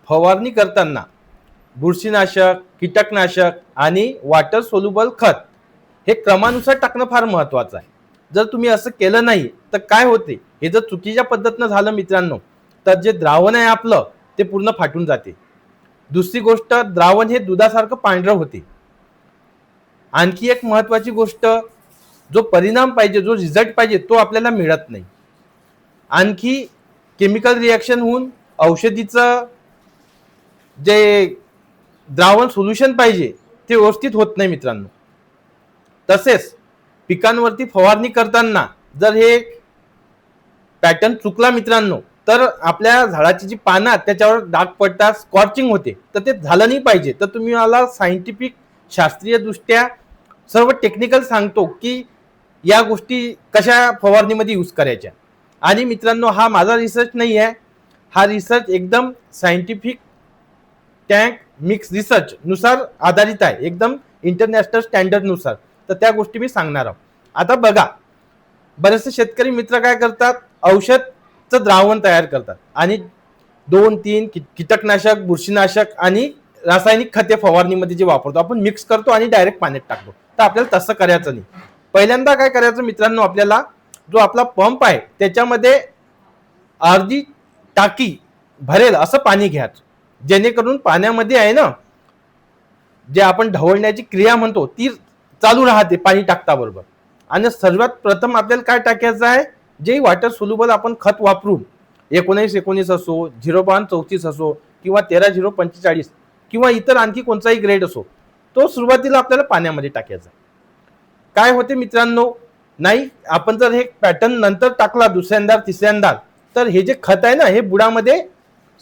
फवारणी करताना बुरशीनाशक, कीटकनाशक आणि वॉटर सोल्युबल खत हे क्रमानुसार टाकणं फार महत्वाचं आहे. जर तुम्ही असं केलं नाही तर काय होते, हे जर चुकीच्या पद्धतीनं झालं मित्रांनो, तर जे द्रावण आहे आपलं ते पूर्ण फाटून जाते. दुसरी गोष्ट, द्रावण हे दुधासारखं पांढरं होते. आणखी एक महत्वाची गोष्ट, जो परिणाम पाहिजे, जो रिझल्ट पाहिजे तो आपल्याला मिळत नाही. आणखी केमिकल रिॲक्शन होऊन औषधीचं जे द्रावण सोल्युशन पाहिजे ते व्यवस्थित होत नाही मित्रांनो. तसेच पिकांवरती फवारणी करताना जर हे पॅटर्न चुकला मित्रांनो, तर आपल्या झाडाची जी पानं आहेत त्याच्यावर डाग पडतात, स्कॉर्चिंग होते, तर ते झालं नाही पाहिजे. तर तुम्ही मला सायंटिफिक, शास्त्रीय दृष्ट्या सर्व टेक्निकल सांगतो की या गोष्टी कशा फवारणीमध्ये यूज करायच्या. आणि मित्रांनो, हा माझा रिसर्च नाही आहे, हा रिसर्च एकदम सायंटिफिक टँक मिक्स रिसर्च नुसार आधारित आहे, एकदम इंटरनॅशनल स्टँडर्ड नुसार. तर त्या गोष्टी मी सांगणार आहोत. आता बघा, बरेचसे शेतकरी मित्र काय करतात, औषधचं द्रावण तयार करतात आणि 2-3 कीटकनाशक, बुरशीनाशक आणि रासायनिक खते फवारणीमध्ये जे वापरतो आपण मिक्स करतो आणि डायरेक्ट पाण्यात टाकतो. तर आपल्याला तसं करायचं नाही. पहिल्यांदा काय करायचं मित्रांनो, आपल्याला जो आपला पंप आहे त्याच्यामध्ये अर्धी टाकी भरेल असं पाणी घ्यायचं, जेणेकरून पाण्यामध्ये आहे ना, जे आपण ढवळण्याची क्रिया म्हणतो ती चालू राहते पाणी टाकता बरोबर. आणि सर्वात प्रथम आपल्याला काय टाकायचं आहे, जे वॉटर सोल्युबल आपण खत वापरू, 19-19 असो, 0.34 असो किंवा 13-0.45 किंवा इतर आणखी कोणताही ग्रेड असो, तो सुरुवातीला आपल्याला पाण्यामध्ये टाकायचा. काय होते मित्रांनो, नाही आपण जर हे पॅटर्न नंतर टाकला दुसऱ्यांदा तिसऱ्यांदा, तर हे जे खत आहे ना हे बुडामध्ये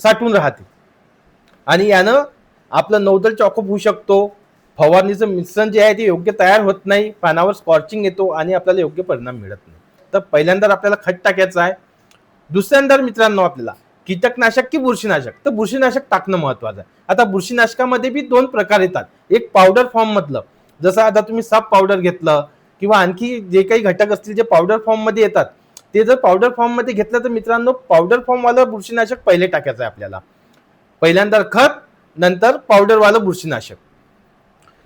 साठून राहते आणि यानं आपलं नौदल चॉकअप होऊ शकतो. फवारणीचं मिश्रण जे आहे ते योग्य तयार होत नाही, पानावर स्कॉर्चिंग येतो आणि आपल्याला योग्य परिणाम मिळत नाही. तर पहिल्यांदा आपल्याला खत टाकायचं आहे. दुसऱ्यांदा मित्रांनो आपल्याला कीटकनाशक की बुरशीनाशक, तर बुरशीनाशक टाकणं महत्वाचं आहे. आता बुरशीनाशकामध्ये बी 2 प्रकार येतात. एक पावडर फॉर्म मधलं, जसं आता तुम्ही साप पावडर घेतलं किंवा आणखी जे काही घटक असतील जे पावडर फॉर्म मध्ये येतात, ते जर पावडर फॉर्म मध्ये घेतलं तर मित्रांनो पावडर फॉर्म वाला बुरशीनाशक पहिले टाकायचं आहे आपल्याला. पहिल्यांदा खत, नंतर पावडर वाला बुरशीनाशक.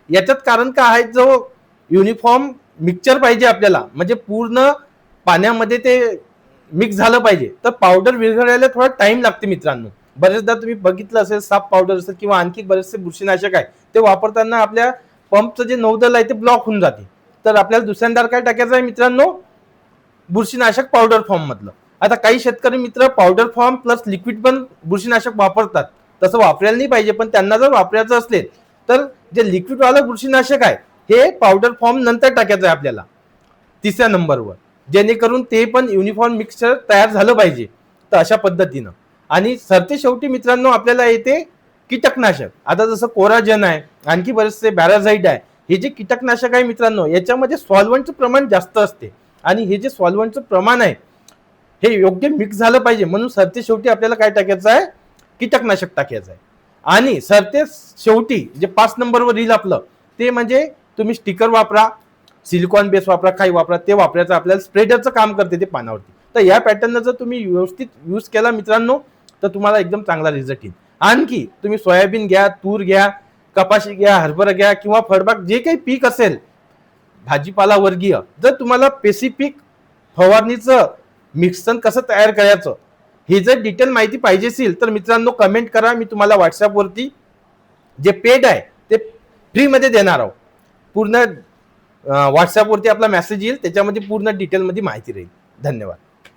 याच्यात कारण काय आहे, जो युनिफॉर्म मिक्सचर पाहिजे आपल्याला, म्हणजे पूर्ण पाण्यामध्ये ते मिक्स झालं पाहिजे. तर पावडर विरघळायला थोडा टाइम लागते मित्रांनो. बरेचदा तुम्ही बघितलं असेल, साप पावडर असेल किंवा आणखी बरेचसे बुरशीनाशक आहे ते वापरताना आपल्या पंपचं जे नौदल आहे ते ब्लॉक होऊन जाते. तर आपल्याला दुसऱ्यांदा काय टाकायचं आहे मित्रांनो, बुरशीनाशक पावडर फॉर्म मधलं. आता काही शेतकरी मित्र पावडर फॉर्म प्लस लिक्विड पण बुरशीनाशक वापरतात, तसं वापरायला नाही पाहिजे. पण त्यांना जर वापरायचं असेल तर जे लिक्विड वाला बुरशीनाशक आहे हे पावडर फॉर्म नंतर टाकायचं आहे आपल्याला 3ऱ्या नंबरवर, जेणेकरून ते पण युनिफॉर्म मिक्सचर तयार झालं पाहिजे. तर अशा पद्धतीनं. आणि सरते शेवटी मित्रांनो आपल्याला येते कीटकनाशक. आता जसं कोराजन आहे, आणखी बरेचसे बॅराझाईड आहे, हे जे कीटकनाशक आहे मित्रांनो याच्यामध्ये सॉल्व्हंटचं प्रमाण जास्त असते आणि हे जे सॉल्व्हंटचं प्रमाण आहे हे योग्य मिक्स झालं पाहिजे. म्हणून सरते शेवटी आपल्याला काय टाकायचं आहे, कीटकनाशक टाकायचं आहे. आणि सरते शेवटी जे 5 नंबरवर येईल आपलं, ते म्हणजे तुम्ही स्टिकर वापरा, सिलिकॉन बेस वापरा, काही वापरा, ते वापरायचं आपल्याला स्प्रेडरचं काम करते ते पानावरती. तर या पॅटर्ननं जर तुम्ही व्यवस्थित यूज केला मित्रांनो तर तुम्हाला एकदम चांगला रिझल्ट येईल. आणखी तुम्ही सोयाबीन घ्या, तूर घ्या, कपाशी घ्या, हरभरा घ्या किंवा फळबाग जे काही पीक असेल भाजीपाला वर्गीय, जर तुम्हाला स्पेसिफिक फवारणीचं मिश्रण कसं तयार करायचं हे जर डिटेल माहिती पाहिजे असेल तर मित्रांनो कमेंट करा. मी तुम्हाला व्हॉट्सअपवरती जे पेड आहे ते फ्रीमध्ये देणार आहोत. पूर्ण व्हॉट्सअपवरती आपला मेसेज येईल, त्याच्यामध्ये पूर्ण डिटेलमध्ये माहिती राहील. धन्यवाद.